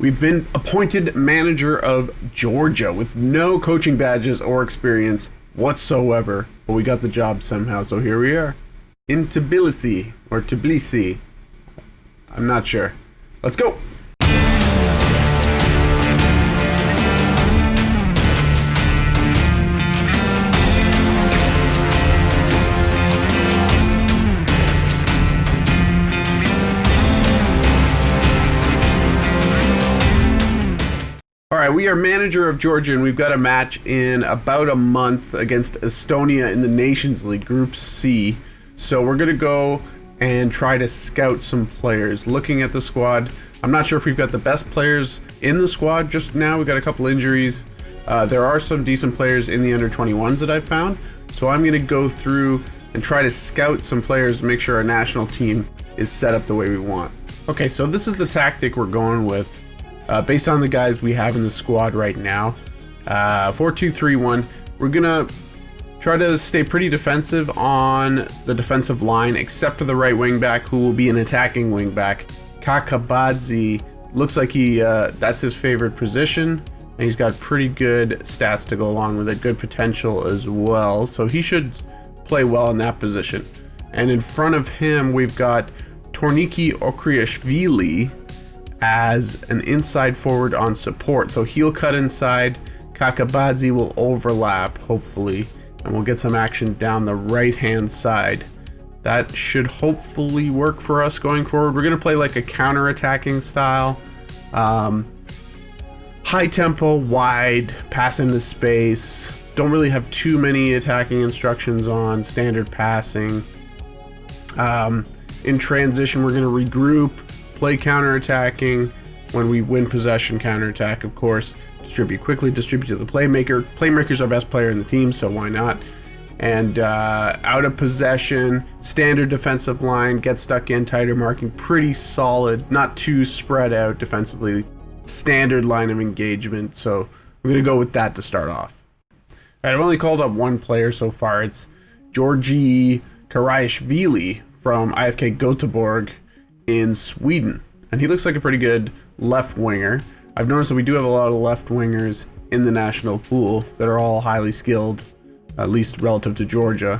We've been appointed manager of Georgia with no coaching badges or experience whatsoever, but we got the job somehow, so here we are. In Tbilisi, or Tbilisi. I'm not sure. Let's go! Alright, we are manager of Georgia, and we've got a match in about a month against Estonia in the Nations League, Group C. So we're going to go and try to scout some players. Looking at the squad, I'm not sure if we've got the best players in the squad just now. We've got a couple injuries. There are some decent players in the under-21s that I've found. So I'm going to go through and try to scout some players to make sure our national team is set up the way we want. Okay, so this is the tactic we're going with. Based on the guys we have in the squad right now, 4-2-3-1. We're gonna try to stay pretty defensive on the defensive line, except for the right wing back, who will be an attacking wing back. Kakabadze looks like that's his favorite position, and he's got pretty good stats to go along with it, good potential as well. So he should play well in that position. And in front of him, we've got Torniki Okriashvili as an inside forward on support. So he'll cut inside, Kakabadze will overlap, hopefully, and we'll get some action down the right-hand side. That should hopefully work for us going forward. We're going to play like a counter-attacking style. High tempo, wide, pass into space. Don't really have too many attacking instructions on standard passing. In transition, we're going to regroup, play counter-attacking. When we win possession, counter-attack, of course. Distribute quickly, distribute to the playmaker. Playmaker's our best player in the team, so why not? And out of possession, standard defensive line, get stuck in, tighter marking, pretty solid, not too spread out defensively. Standard line of engagement, so I'm going to go with that to start off. All right, I've only called up one player so far. It's Georgi Karaishvili from IFK Göteborg in Sweden, and he looks like a pretty good left winger. I've noticed that we do have a lot of left wingers in the national pool that are all highly skilled, at least relative to Georgia.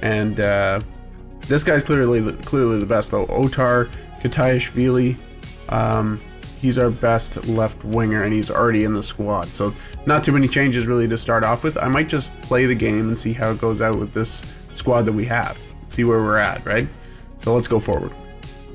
And this guy's clearly the best though. Otar Kataishvili, he's our best left winger, and he's already in the squad. So not too many changes really to start off with. I might just play the game and see how it goes out with this squad that we have. See where we're at, right? So let's go forward.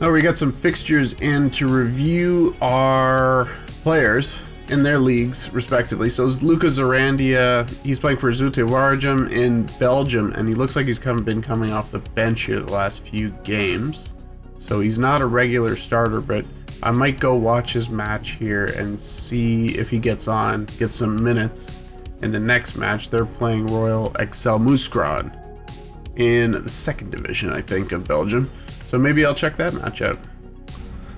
Now we got some fixtures in to review our players in their leagues respectively. So Luka Zarandia, he's playing for Zulte Waregem in Belgium, and he looks like he's been coming off the bench here the last few games. So he's not a regular starter, but I might go watch his match here and see if he gets some minutes in the next match. They're playing Royal Excel Mouscron in the second division, I think, of Belgium. So maybe I'll check that match out.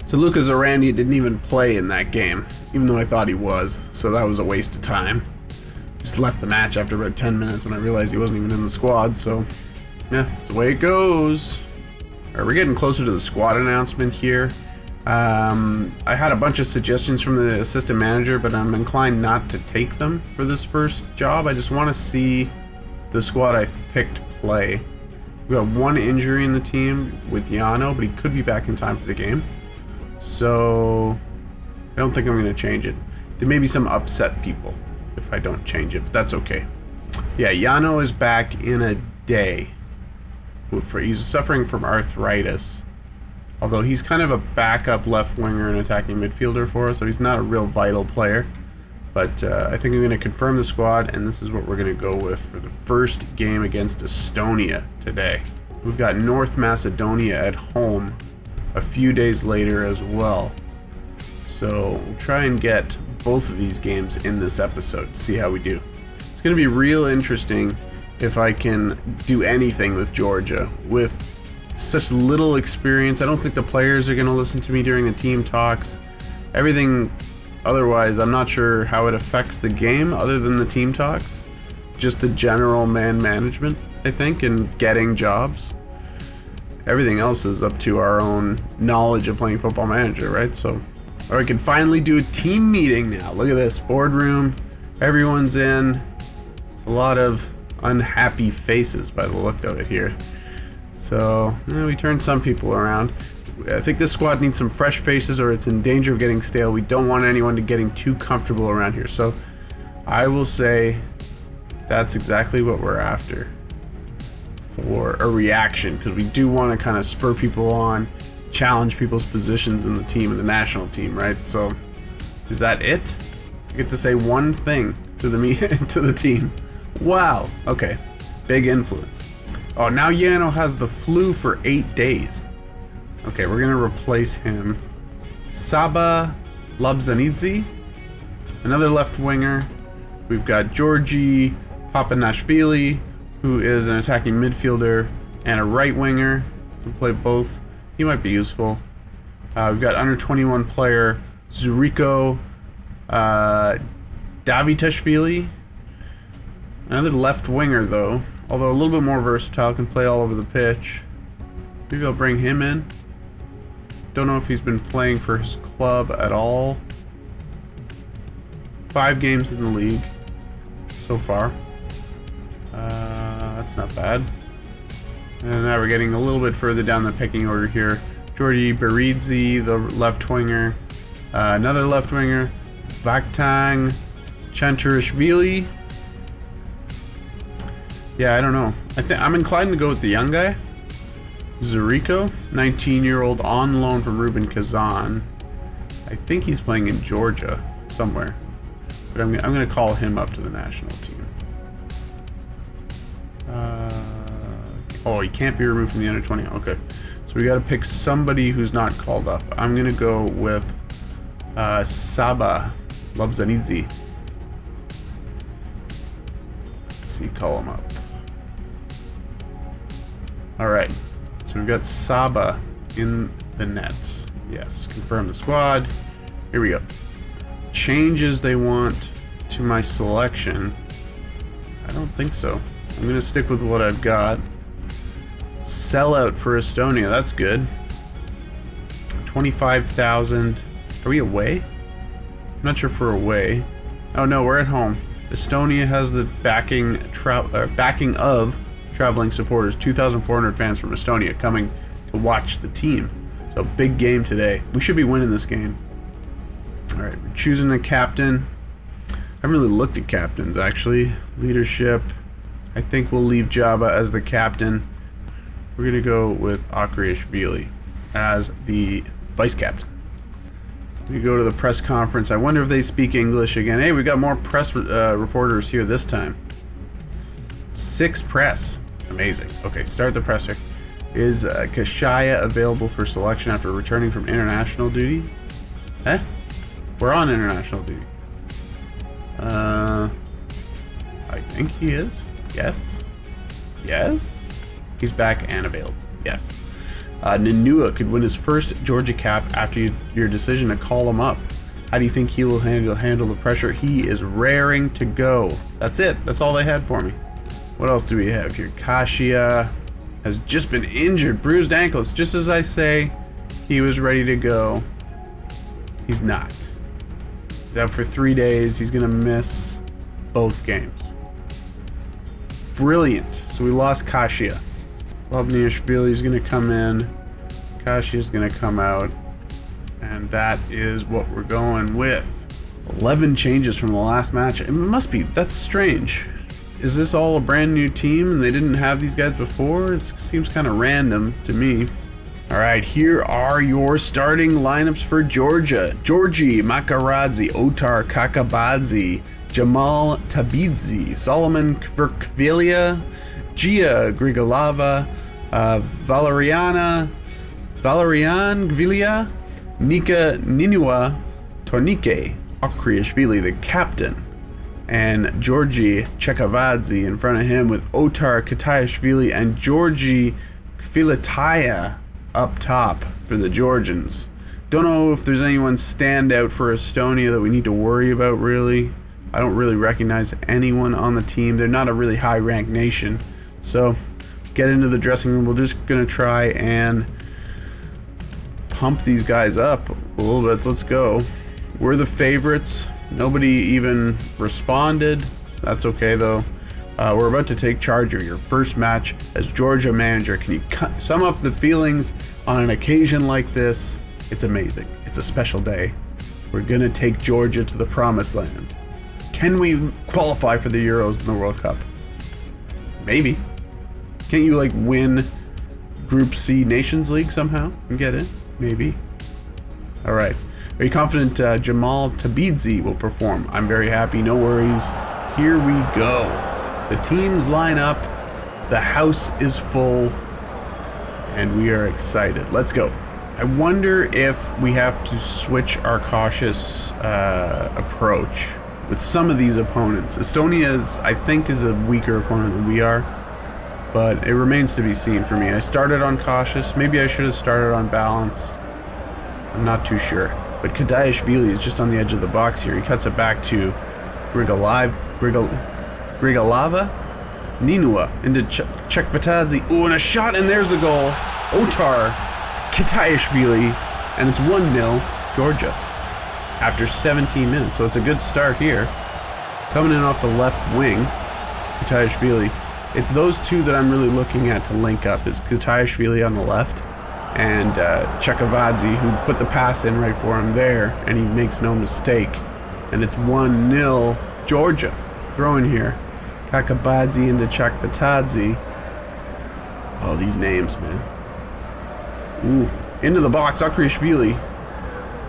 So Luka Zarandia didn't even play in that game, even though I thought he was. So that was a waste of time. Just left the match after about 10 minutes when I realized he wasn't even in the squad. So yeah, that's the way it goes. All right, we're getting closer to the squad announcement here. I had a bunch of suggestions from the assistant manager, but I'm inclined not to take them for this first job. I just want to see the squad I picked play. We got one injury in the team with Yano, but he could be back in time for the game. So I don't think I'm going to change it. There may be some upset people if I don't change it, but that's okay. Yeah, Yano is back in a day. He's suffering from arthritis. Although he's kind of a backup left winger and attacking midfielder for us, so he's not a real vital player. But I think I'm going to confirm the squad, and this is what we're going to go with for the first game against Estonia today. We've got North Macedonia at home a few days later as well. So we'll try and get both of these games in this episode, see how we do. It's going to be real interesting if I can do anything with Georgia. With such little experience, I don't think the players are going to listen to me during the team talks. Everything otherwise, I'm not sure how it affects the game other than the team talks. Just the general man management, I think, and getting jobs. Everything else is up to our own knowledge of playing Football Manager, right? So Or we can finally do a team meeting now. Look at this boardroom. Everyone's in. It's a lot of unhappy faces by the look of it here. So we turned some people around. I think this squad needs some fresh faces or it's in danger of getting stale. We don't want anyone to getting too comfortable around here. So I will say that's exactly what we're after for a reaction, because we do want to kind of spur people on, challenge people's positions in the team, in the national team, right? So is that it? I get to say one thing to the team. Wow. Okay. Big influence. Oh, now Yano has the flu for 8 days. Okay, we're gonna replace him. Saba Labzanidze, another left winger. We've got Georgi Papanashvili, who is an attacking midfielder and a right winger. Can play both. He might be useful. We've got under 21 player Zuriko Davitashvili, another left winger though, although a little bit more versatile, can play all over the pitch. Maybe I'll bring him in. Don't know if he's been playing for his club at all. 5 games in the league so far. That's not bad. And now we're getting a little bit further down the pecking order here. Jordi Beridzi, the left winger. Another left winger. Vakhtang Chanturishvili. Yeah, I don't know. I'm inclined to go with the young guy. Zuriko, 19-year-old on loan from Rubin Kazan. I think he's playing in Georgia somewhere. But I'm going to call him up to the national team. Oh, he can't be removed from the under 20. Okay. So we got to pick somebody who's not called up. I'm going to go with Saba Labzanidze. Let's see, call him up. All right. So we've got Saba in the net. Yes, confirm the squad. Here we go. Changes they want to my selection. I don't think so. I'm going to stick with what I've got. Sellout for Estonia. That's good. 25,000. Are we away? I'm not sure if we're away. Oh no, we're at home. Estonia has the backing of traveling supporters. 2,400 fans from Estonia coming to watch the team. So big game today. We should be winning this game. All right, we're choosing a captain. I haven't really looked at captains actually. Leadership. I think we'll leave Jabba as the captain. We're gonna go with Akriashvili as the vice captain. We go to the press conference. I wonder if they speak English again. Hey, we got more press reporters here this time. 6 press. Amazing. Okay, start the presser. Is Kashaya available for selection after returning from international duty? Eh? We're on international duty. I think he is. Yes. Yes. He's back and available. Yes. Nanua could win his first Georgia cap after your decision to call him up. How do you think he will handle the pressure? He is raring to go. That's it. That's all they had for me. What else do we have here? Kashia has just been injured, bruised ankles. Just as I say, he was ready to go. He's not. He's out for 3 days. He's gonna miss both games. Brilliant. So we lost Kashia. Labniashvili is gonna come in. Kashia is gonna come out. And that is what we're going with. 11 changes from the last match. It must be. That's strange. Is this all a brand new team and they didn't have these guys before? It seems kind of random to me. All right, here are your starting lineups for Georgia. Georgi Makaradze, Otar Kakabadze, Jamal Tabidze, Solomon Kverkvilia, Gia Grigolava, Valerian Gvilia, Nika Ninua, Tornike Akriashvili, the captain, and Georgi Chekavadze in front of him with Otar Katayashvili and Georgi Filataya up top for the Georgians. Don't know if there's anyone stand out for Estonia that we need to worry about really. I don't really recognize anyone on the team. They're not a really high-ranked nation. So get into the dressing room. We're just going to try and pump these guys up a little bit. Let's go. We're the favorites. Nobody even responded. That's okay though. We're about to take charge of your first match as Georgia manager. Can you sum up the feelings on an occasion like this? It's amazing. It's a special day. We're gonna take Georgia to the promised land. Can we qualify for the Euros and the World Cup? Maybe. Can't you like win Group C Nations League somehow and get it? Maybe. All right. Are you confident Jamal Tabidzi will perform? I'm very happy. No worries. Here we go. The teams line up. The house is full. And we are excited. Let's go. I wonder if we have to switch our cautious approach with some of these opponents. Estonia I think is a weaker opponent than we are, but it remains to be seen for me. I started on cautious. Maybe I should have started on balanced. I'm not too sure. But Kadayashvili is just on the edge of the box here. He cuts it back to Grigalava, Ninua into Chekvatadze. Ooh, and a shot, and there's the goal. Otar Kadayashvili, and it's 1-0 Georgia after 17 minutes. So it's a good start here. Coming in off the left wing, Kadayashvili. It's those two that I'm really looking at to link up, is Kadayashvili on the left and Chekvatadze, who put the pass in right for him there, and he makes no mistake. And it's 1-0 Georgia. Throw in here. Kakabadze into Chekvatadze. Oh, these names, man. Ooh, into the box, Akriashvili.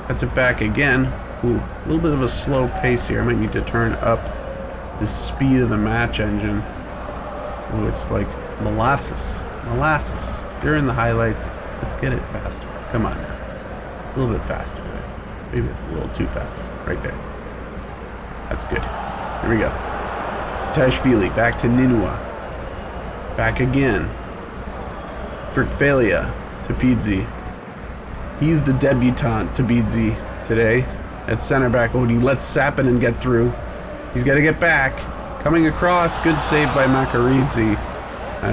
That's it back again. Ooh, a little bit of a slow pace here. I might need to turn up the speed of the match engine. Ooh, it's like molasses. Molasses. During the highlights, let's get it faster. Come on now. A little bit faster. Maybe it's a little too fast. Right there. That's good. Here we go. Tashvili back to Ninua. Back again. Frikvelia. Tabidze. He's the debutant, Tabidze, today at center back. Oh, he lets Sappinen get through. He's got to get back. Coming across. Good save by Makaridze.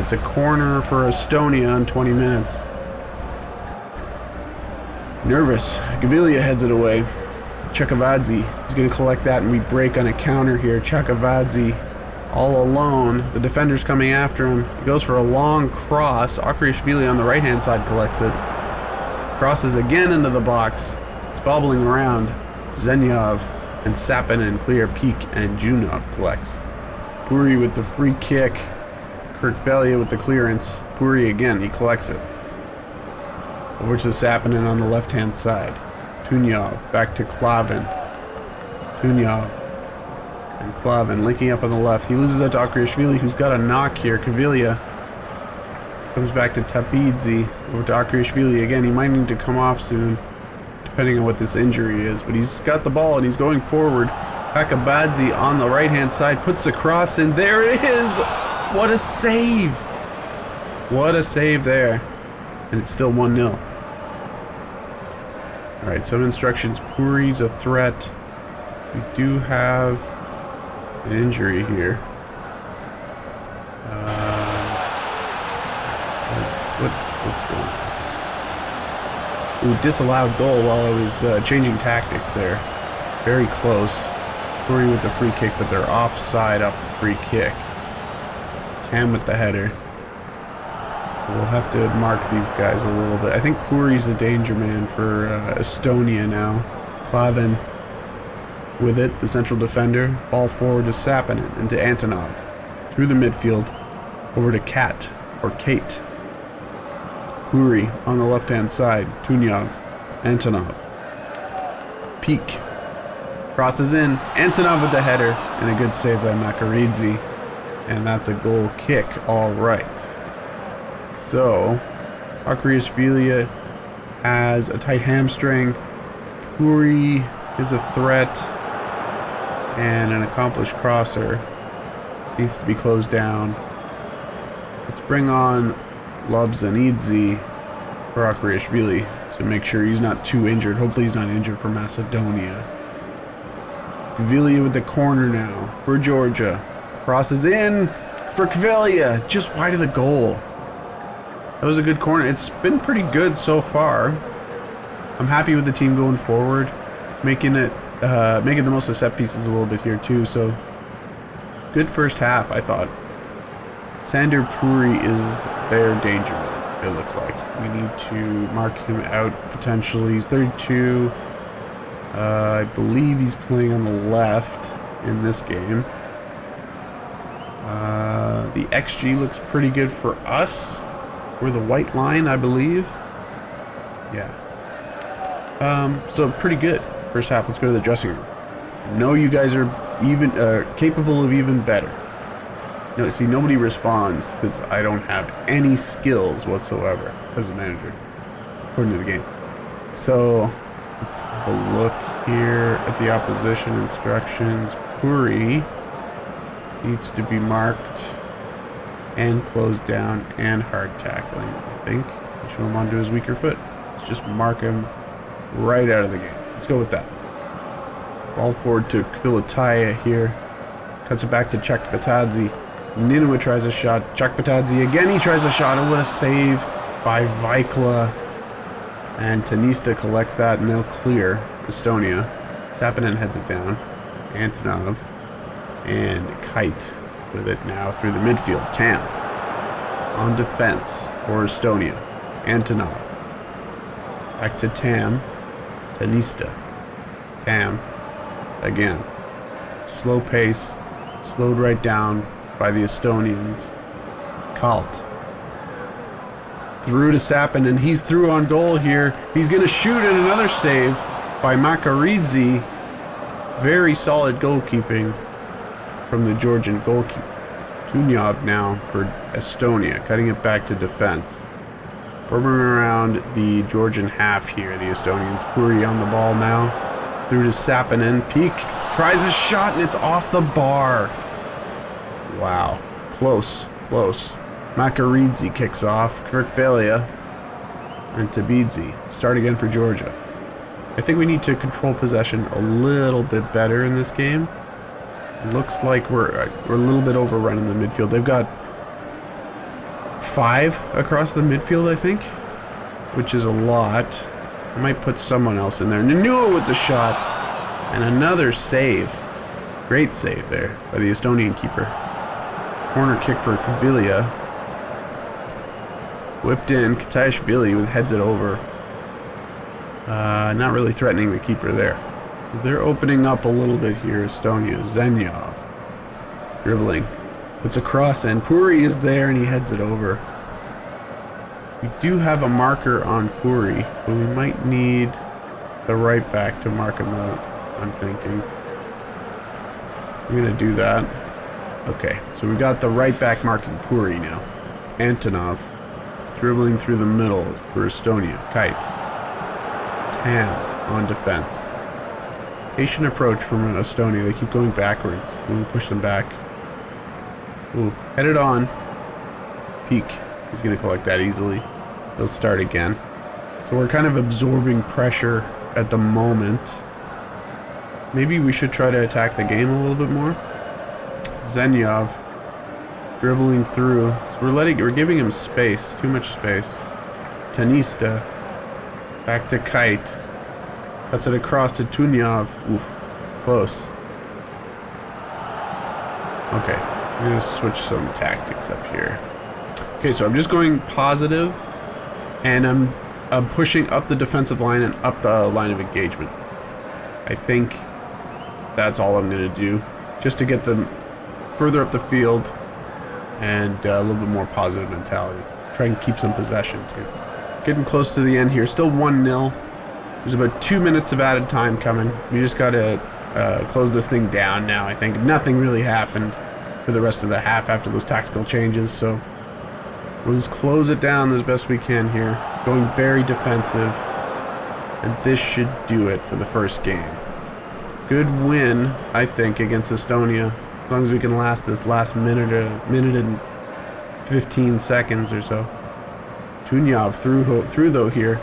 It's a corner for Estonia in 20 minutes. Nervous. Gavilia heads it away. Chekvatadze. He's going to collect that, and we break on a counter here. Chekvatadze all alone. The defender's coming after him. He goes for a long cross. Akriashvili on the right-hand side collects it. Crosses again into the box. It's bobbling around. Zenyov and Sappinen clear. Peak and Junov collects. Puri with the free kick. Kirkvelia with the clearance. Puri again. He collects it. Over to Sappinen on the left-hand side. Tunyov back to Klavin. Tunyov and Klavin linking up on the left. He loses that to Akriashvili, who's got a knock here. Kavilia comes back to Tabidze. Over to Akriashvili again. He might need to come off soon, depending on what this injury is. But he's got the ball and he's going forward. Kakabadze on the right-hand side puts the cross in. There it is! What a save! What a save there. And it's still 1-0. Alright, some instructions. Puri's a threat. We do have an injury here. What's going on? Ooh, disallowed goal while I was changing tactics there. Very close. Puri with the free kick, but they're offside off the free kick. Tam with the header. We'll have to mark these guys a little bit. I think Puri's the danger man for Estonia now. Klavin with it, the central defender. Ball forward to Sappinen and to Antonov. Through the midfield, over to Kat, or Kate. Puri on the left-hand side. Tunyov. Antonov. Peak. Crosses in. Antonov with the header, and a good save by Makaridze. And that's a goal kick, all right. So, Akriashvili has a tight hamstring. Puri is a threat. And an accomplished crosser. Needs to be closed down. Let's bring on Lobzanidze for Akriashvili to make sure he's not too injured. Hopefully he's not injured for Macedonia. Gavilia with the corner now for Georgia. Crosses in for Kvelia, just wide of the goal. That was a good corner. It's been pretty good so far. I'm happy with the team going forward, making the most of set pieces a little bit here too. So good first half, I thought. Sander Puri is their danger, it looks like. We need to mark him out potentially. He's 32. I believe he's playing on the left in this game. The XG looks pretty good for us. We're the white line, I believe. Yeah. So pretty good. First half, let's go to the dressing room. No, you guys are even capable of even better. No, see, nobody responds because I don't have any skills whatsoever as a manager, according to the game. So let's have a look here at the opposition instructions. Puri needs to be marked and closed down and hard tackling, I think. Show him onto his weaker foot. Let's just mark him right out of the game. Let's go with that. Ball forward to Kvilataya here. Cuts it back to Chakvatadze. Ninua tries a shot. Chakvatadze again, he tries a shot. And what a save by Vaikla. And Tanista collects that and they'll clear Estonia. Sapinen heads it down. Antonov and Kite with it now through the midfield. Tam on defense for Estonia. Antonov. Back to Tam. Tanista. Tam. Again. Slow pace. Slowed right down by the Estonians. Kalt. Through to Sapinen. He's through on goal here. He's going to shoot, and another save by Makaridze. Very solid goalkeeping from the Georgian goalkeeper. Tunyov now for Estonia, cutting it back to defense. Burbering around the Georgian half here, the Estonians. Puri on the ball now. Through to Sapinen. Peak tries a shot, and it's off the bar. Wow. Close. Close. Makaridze kicks off. Kvirkvelia and Tabidze. Start again for Georgia. I think we need to control possession a little bit better in this game. Looks like we're a little bit overrun in the midfield. They've got 5 across the midfield, I think, which is a lot. I might put someone else in there. Nanua with the shot and another save. Great save there by the Estonian keeper. Corner kick for Kvilia. Whipped in. Kataishvili with heads it over. Not really threatening the keeper there. So they're opening up a little bit here. Estonia. Zenyov. Dribbling. Puts a cross in. Puri is there and he heads it over. We do have a marker on Puri, but we might need the right back to mark him out, I'm thinking. I'm going to do that. Okay, so we got the right back marking Puri now. Antonov. Dribbling through the middle for Estonia. Kite. Tam on defense. Patient approach from Estonia. They keep going backwards when we push them back. Ooh, headed on. Peak. He's going to collect that easily. He'll start again. So we're kind of absorbing pressure at the moment. Maybe we should try to attack the game a little bit more. Zenyov dribbling through. So we're giving him space. Too much space. Tanista. Back to Kite. Cuts it across to Tunyov. Oof. Close. Okay. I'm going to switch some tactics up here. Okay, so I'm just going positive, and I'm pushing up the defensive line and up the line of engagement. I think that's all I'm going to do, just to get them further up the field and a little bit more positive mentality. Try and keep some possession, too. Getting close to the end here. Still 1-0. There's about 2 minutes of added time coming. We just got to close this thing down now, I think. Nothing really happened for the rest of the half after those tactical changes, so we'll just close it down as best we can here. Going very defensive, and this should do it for the first game. Good win, I think, against Estonia, as long as we can last this last minute and 15 seconds or so. Tunyov through though here.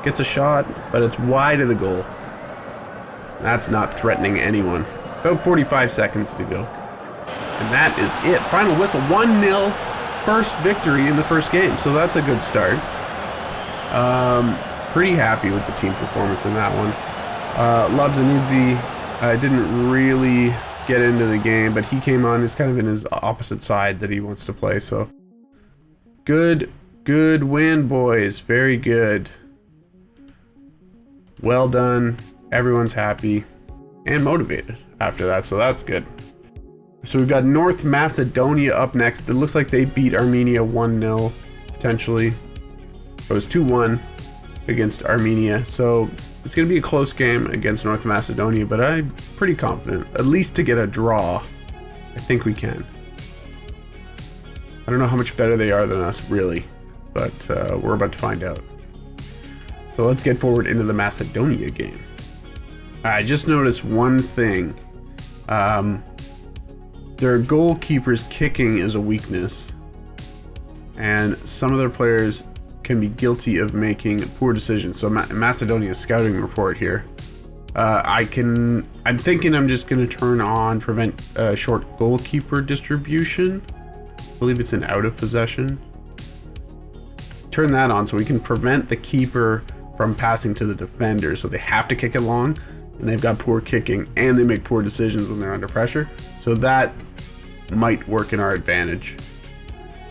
Gets a shot, but it's wide of the goal. That's not threatening anyone. About 45 seconds to go. And that is it. Final whistle, 1-0. First victory in the first game. So that's a good start. pretty happy with the team performance in that one. Labzanidze didn't really get into the game, but he came on. He's kind of in his opposite side that he wants to play. So good win, boys. Very good. Well done. Everyone's happy and motivated after that, so that's good. So we've got North Macedonia up next. It looks like they beat Armenia 1-0, potentially. It was 2-1 against Armenia. So it's going to be a close game against North Macedonia, but I'm pretty confident, at least to get a draw. I think we can. I don't know how much better they are than us, really, but we're about to find out. So let's get forward into the Macedonia game. I just noticed one thing. Their goalkeeper's kicking is a weakness, and some of their players can be guilty of making poor decisions. So Macedonia's scouting report here. I'm thinking I'm just going to turn on prevent short goalkeeper distribution. I believe it's an out of possession. Turn that on so we can prevent the keeper from passing to the defender. So they have to kick it long, and they've got poor kicking, and they make poor decisions when they're under pressure. So that might work in our advantage.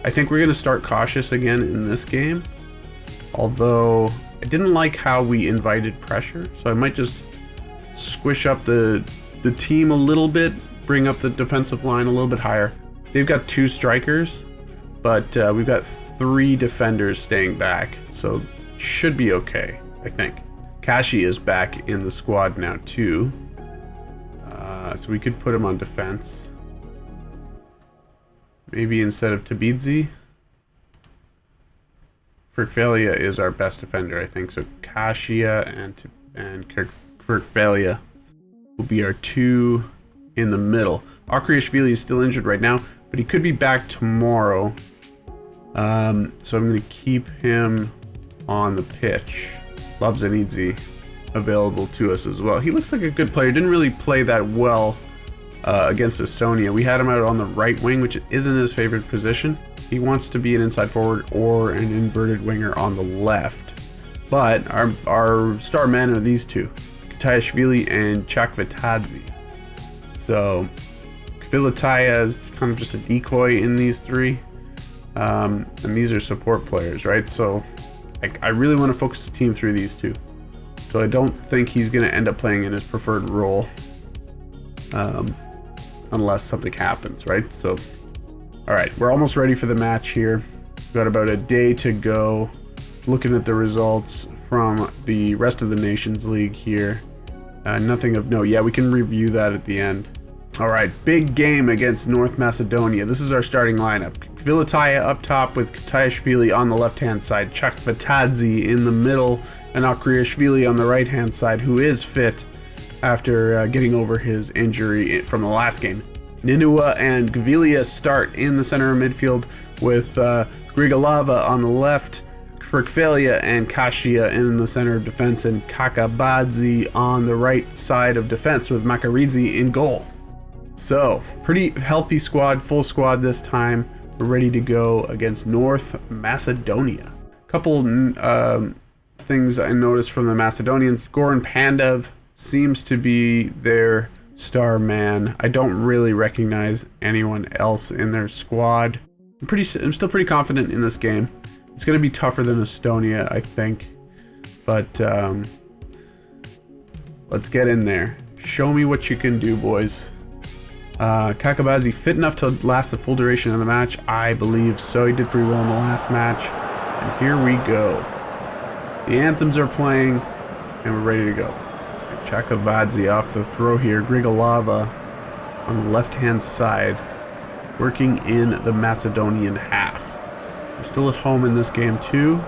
I think we're going to start cautious again in this game. Although I didn't like how we invited pressure, so I might just squish up the team a little bit, bring up the defensive line a little bit higher. They've got 2 strikers, but we've got 3 defenders staying back, so should be okay, I think. Kashi is back in the squad now too, so we could put him on defense. Maybe instead of Tabidze. Kirkvalia is our best defender, I think. So Kashia and Kirkvalia will be our 2 in the middle. Akriashvili is still injured right now, but he could be back tomorrow. So I'm going to keep him on the pitch. Labzanidze available to us as well. He looks like a good player. Didn't really play that well against Estonia. We had him out on the right wing, which isn't his favorite position. He wants to be an inside forward or an inverted winger on the left. But our star men are these 2, Kataishvili and Chakvetadze. So Kvilataya is kind of just a decoy in these 3. And these are support players, right? So I really want to focus the team through these 2. So I don't think he's going to end up playing in his preferred role. Unless something happens, right? So, all right, we're almost ready for the match here. We've got about a day to go. Looking at the results from the rest of the Nations League here. Nothing of note. Yeah, we can review that at the end. All right, big game against North Macedonia. This is our starting lineup. Kvilataya up top with Kataishvili on the left-hand side, Chakvetadze in the middle, and Akriashvili on the right-hand side, who is fit after getting over his injury from the last game. Ninua and Gvilia start in the center of midfield with Grigalava on the left, Kirkvalia and Kashia in the center of defense, and Kakabadze on the right side of defense with Makaridze in goal. So, pretty healthy squad, full squad this time. We're ready to go against North Macedonia. Couple things I noticed from the Macedonians. Goran Pandev seems to be their star man. I don't really recognize anyone else in their squad. I'm still pretty confident in this game. It's going to be tougher than Estonia, I think. But let's get in there. Show me what you can do, boys. Kakabadze fit enough to last the full duration of the match? I believe so. He did pretty well in the last match. And here we go. The anthems are playing, and we're ready to go. Kakabadze off the throw here. Grigalava on the left-hand side, working in the Macedonian half. We're still at home in this game too.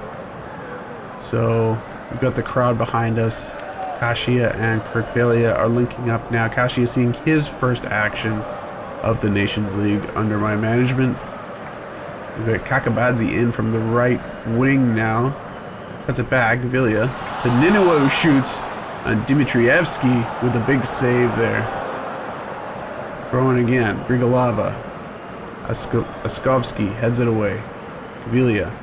So we've got the crowd behind us. Kashia and Kirkvalia are linking up now. Kashia seeing his first action of the Nations League under my management. We've got Kakabadze in from the right wing now. Cuts it back, Gvilia to Ninua, who shoots, and Dimitrievski with a big save there. Throwing again, Grigalava. Askovsky heads it away. Gvilia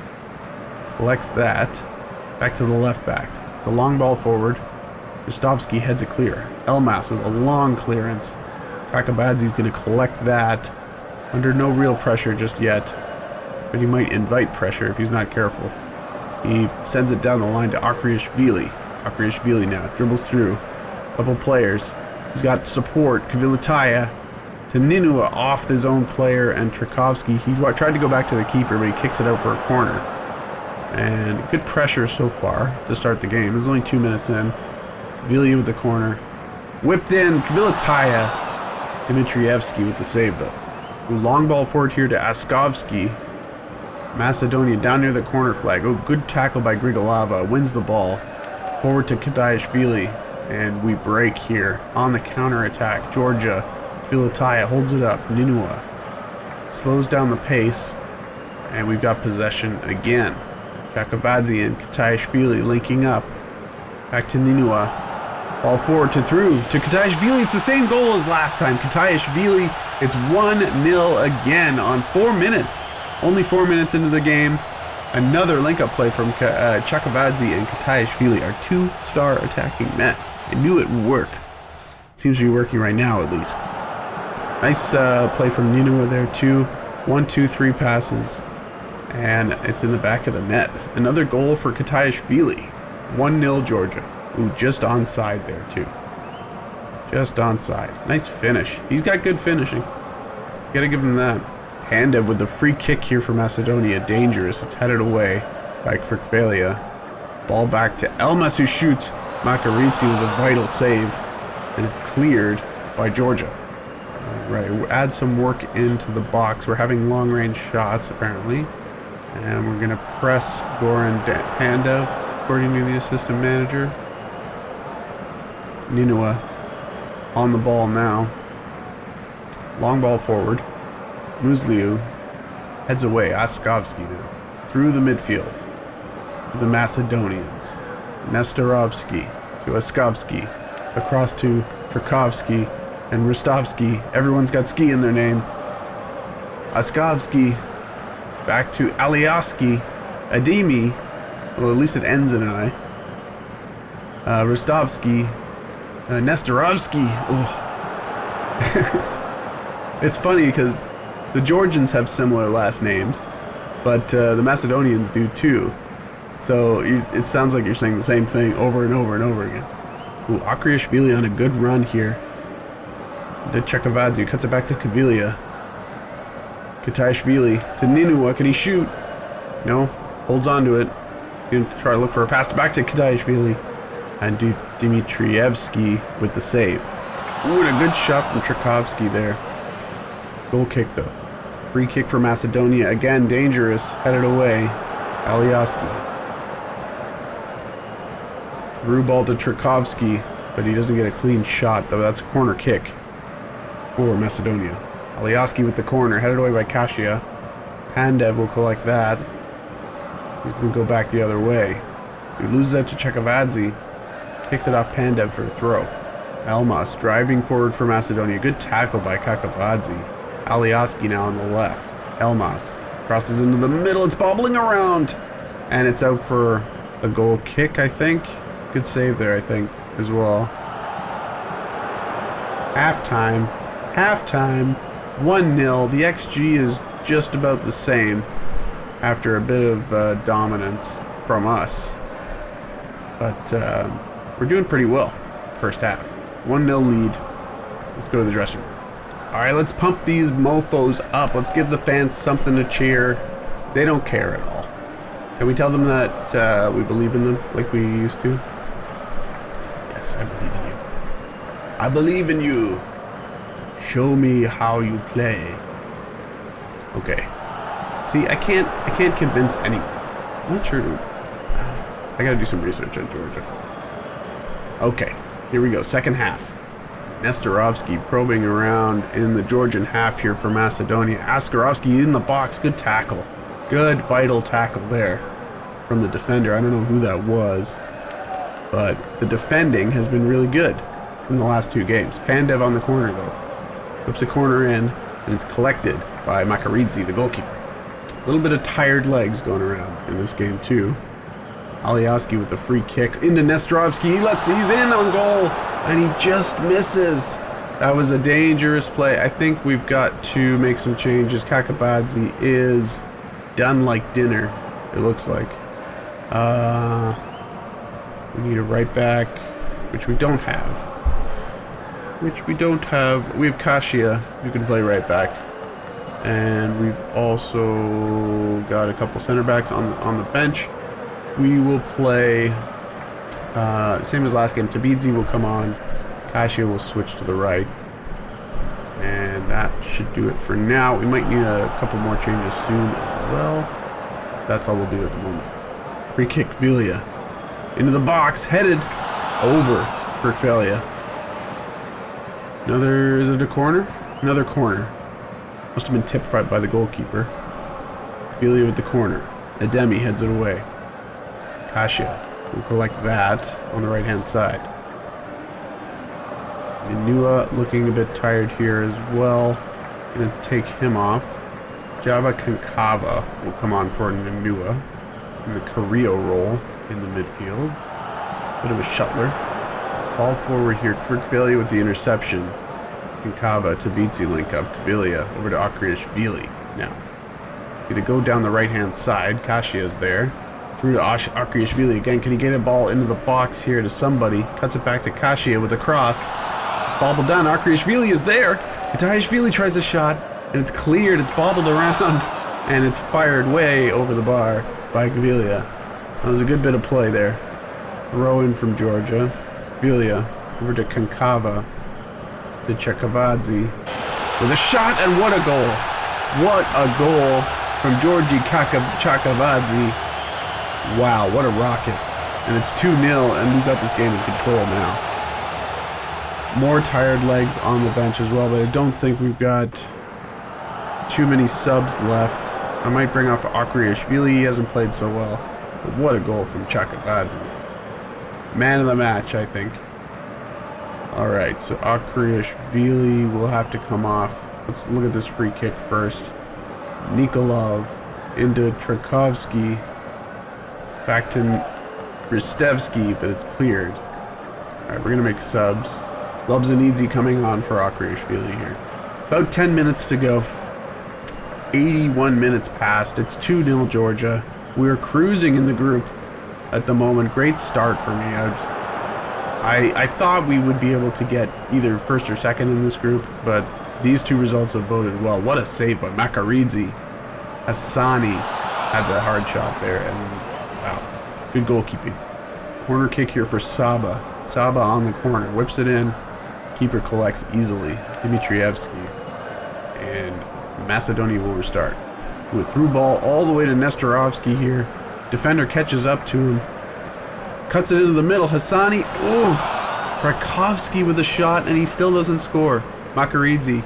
collects that. Back to the left back. It's a long ball forward. Ristovsky heads it clear. Elmas with a long clearance. Kakabadze's going to collect that. Under no real pressure just yet. But he might invite pressure if he's not careful. He sends it down the line to Akriashvili. Akriashvili now dribbles through. A couple players. He's got support. Kvilitaya to Ninua off his own player, and Trikovsky. He tried to go back to the keeper, but he kicks it out for a corner. And good pressure so far to start the game. There's only 2 minutes in. Kvilia with the corner. Whipped in. Kvilitaya. Dmitrievsky with the save, though. Long ball forward here to Askovsky. Macedonia down near the corner flag. Oh, good tackle by Grigolava. Wins the ball. Forward to Kadaishvili. And we break here on the counter attack. Georgia. Kvilitaya holds it up. Ninua slows down the pace. And we've got possession again. Chakabadze and Kataishvili linking up. Back to Ninua. Ball forward to through to Kataishvili. It's the same goal as last time. Kataishvili, it's 1-0 again on 4 minutes. Only 4 minutes into the game. Another link-up play from Chakabadze and Kataishvili, our two-star attacking men. I knew it would work. Seems to be working right now, at least. Nice play from Ninua there, too. 1, 2, 3 passes. And it's in the back of the net. Another goal for Kataishvili. 1-0 Georgia. Ooh, just onside there, too. Just onside. Nice finish. He's got good finishing. Gotta give him that. Pandev with the free kick here for Macedonia. Dangerous. It's headed away by Krikvelia. Ball back to Elmas, who shoots. Makaridze with a vital save. And it's cleared by Georgia. Right, we'll add some work into the box. We're having long-range shots, apparently. And we're going to press Goran Pandev, according to the assistant manager. Ninua on the ball now. Long ball forward. Musliu heads away. Askovsky now. Through the midfield. The Macedonians. Nestorovsky to Askovsky. Across to Trikovsky and Ristovsky. Everyone's got ski in their name. Askovsky. Back to Alioski. Ademi. Well, at least it ends in an I. Ristovsky. Nestorovsky. Oh. It's funny because the Georgians have similar last names, but the Macedonians do too. So it sounds like you're saying the same thing over and over and over again. Ooh, Akriashvili on a good run here. To Chekavadze, cuts it back to Kvilia. Kataishvili to Ninua. Can he shoot? No. Holds on to it. Going to try to look for a pass back to Kataishvili. And Dmitrievsky with the save. Ooh, and a good shot from Trikovsky there. Goal kick, though. Free kick for Macedonia. Again, dangerous. Headed away. Alioski. Through ball to Trikovsky, but he doesn't get a clean shot, though. That's a corner kick for Macedonia. Alioski with the corner. Headed away by Kashia. Pandev will collect that. He's going to go back the other way. He loses that to Chekavadze. Kicks it off Pandev for a throw. Elmas driving forward for Macedonia. Good tackle by Kakabadze. Alioski now on the left. Elmas crosses into the middle. It's bobbling around. And it's out for a goal kick, I think. Good save there, I think, as well. Halftime. Halftime. 1-0. The XG is just about the same after a bit of dominance from us. But we're doing pretty well first half. 1-0 lead. Let's go to the dressing room. All right, let's pump these mofos up. Let's give the fans something to cheer. They don't care at all. Can we tell them that we believe in them like we used to? Yes, I believe in you. I believe in you. Show me how you play. Okay. See, I can't convince anyone. I'm not sure. I gotta do some research on Georgia. Okay, here we go. Second half. Nestorovsky probing around in the Georgian half here for Macedonia. Askarovsky in the box. Good tackle. Good vital tackle there from the defender. I don't know who that was, but the defending has been really good in the last two games. Pandev on the corner, though. Whips a corner in, and it's collected by Makaridze, the goalkeeper. A little bit of tired legs going around in this game, too. Alioski with the free kick into Nestorovski. He's in on goal, and he just misses. That was a dangerous play. I think we've got to make some changes. Kakabadze is done like dinner, it looks like. We need a right back, which we don't have. We have Kashia, who can play right back. And we've also got a couple center backs on the bench. We will play, same as last game, Tabidze will come on. Kashia will switch to the right. And that should do it for now. We might need a couple more changes soon as well. That's all we'll do at the moment. Free kick, Vilia. Into the box, headed over Kirkvalia. Is it a corner? Another corner. Must have been tipped right by the goalkeeper. Vilia with the corner. Ademi heads it away. Kashia will collect that on the right-hand side. Inua looking a bit tired here as well. Gonna take him off. Java Kankava will come on for Inua in the Carrillo role in the midfield. Bit of a shuttler. Ball forward here. Kirkvalia with the interception. Kankava, Tabidze link up. Kavilia over to Akriashvili now. He's gonna go down the right-hand side. Kashia is there. Through to Akriashvili again. Can he get a ball into the box here to somebody? Cuts it back to Kashia with a cross. Bobbled down. Akriashvili is there. Kataishvili tries a shot, and it's cleared. It's bobbled around, and it's fired way over the bar by Gavilia. That was a good bit of play there. Throw in from Georgia. Gavilia over to Kankava. To Chakavadze. With a shot, and what a goal. What a goal from Georgi Chakavadze. Wow, what a rocket. And it's 2-0, and we've got this game in control now. More tired legs on the bench as well, but I don't think we've got too many subs left. I might bring off Akriashvili. He hasn't played so well. But what a goal from Chakavadze. Man of the match, I think. Alright, so Akriashvili will have to come off. Let's look at this free kick first. Nikolov into Trakovsky. Back to Ristevsky, but it's cleared. Alright, we're going to make subs. Lobzanidze coming on for Akriashvili here. About 10 minutes to go. 81 minutes passed. It's 2-0 Georgia. We're cruising in the group at the moment. Great start for me. I thought we would be able to get either first or second in this group, but these two results have boded well. What a save by Makaridze. Hassani had the hard shot there, and wow, good goalkeeping. Corner kick here for Saba. Saba on the corner, whips it in. Keeper collects easily. Dmitrievsky. And Macedonia will restart. With through ball all the way to Nestorovski here. Defender catches up to him. Cuts it into the middle. Hassani. Ooh. Trakovsky with a shot, and he still doesn't score. Makaridze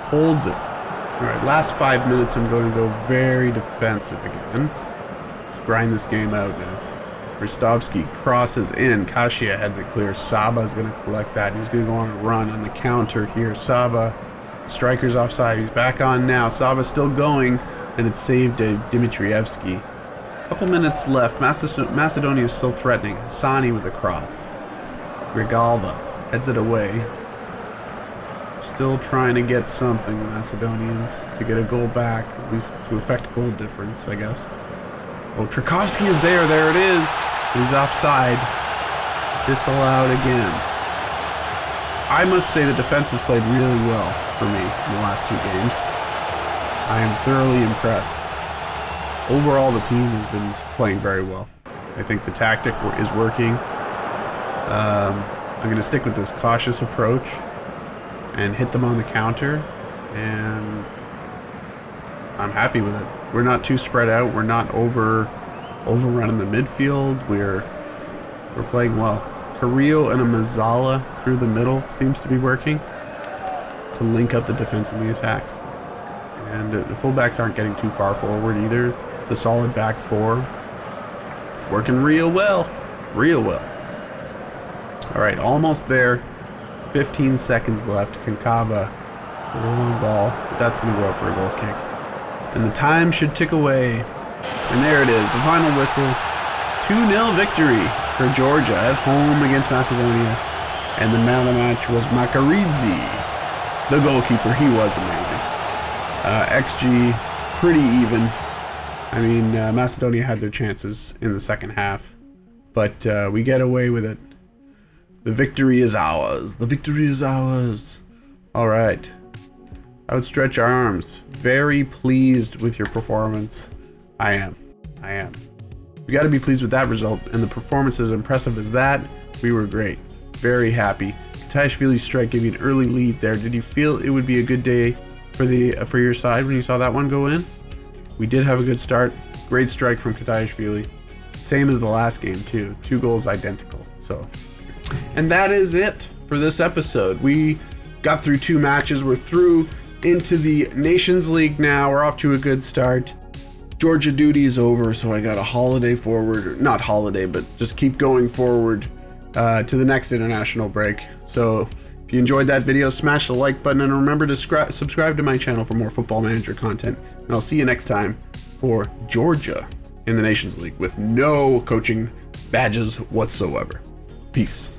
holds it. Alright, last 5 minutes I'm going to go very defensive again. Just grind this game out now. Ristovsky crosses in. Kashia heads it clear. Saba's going to collect that. He's going to go on a run on the counter here. Saba, striker's offside. He's back on now. Saba's still going, and it's saved to Dmitrievsky. Couple minutes left. Macedonia is still threatening. Hassani with a cross. Grigalva heads it away. Still trying to get something, the Macedonians, to get a goal back, at least to affect goal difference, I guess. Oh, Trakovsky is there. There it is. He's offside. Disallowed again. I must say the defense has played really well for me in the last 2 games. I am thoroughly impressed. Overall, the team has been playing very well. I think the tactic is working. I'm going to stick with this cautious approach and hit them on the counter, and I'm happy with it. We're not too spread out. We're not overrunning the midfield. We're playing well. Carrillo and a Mazzala through the middle seems to be working to link up the defense and the attack. And the fullbacks aren't getting too far forward either. It's a solid back four. Working real well. Real well. All right, almost there. 15 seconds left. Kankava with a long ball, but that's going to go out for a goal kick. And the time should tick away. And there it is, the final whistle. 2-0 victory for Georgia at home against Macedonia. And the man of the match was Makaridze, the goalkeeper. He was amazing. XG, pretty even. I mean, Macedonia had their chances in the second half, but we get away with it. The victory is ours. The victory is ours. All right. Outstretch arms. Very pleased with your performance. I am. We got to be pleased with that result, and the performance as impressive as that, we were great. Very happy. Kataishvili's strike gave you an early lead there. Did you feel it would be a good day for your side when you saw that one go in? We did have a good start. Great strike from Kataishvili. Same as the last game too. 2 goals identical. So, and that is it for this episode. We got through 2 matches. We're through into the Nations League now. We're off to a good start. Georgia duty is over, so I got a holiday forward. Not holiday, but just keep going forward to the next international break. So if you enjoyed that video, smash the like button, and remember to subscribe to my channel for more Football Manager content. And I'll see you next time for Georgia in the Nations League with no coaching badges whatsoever. Peace.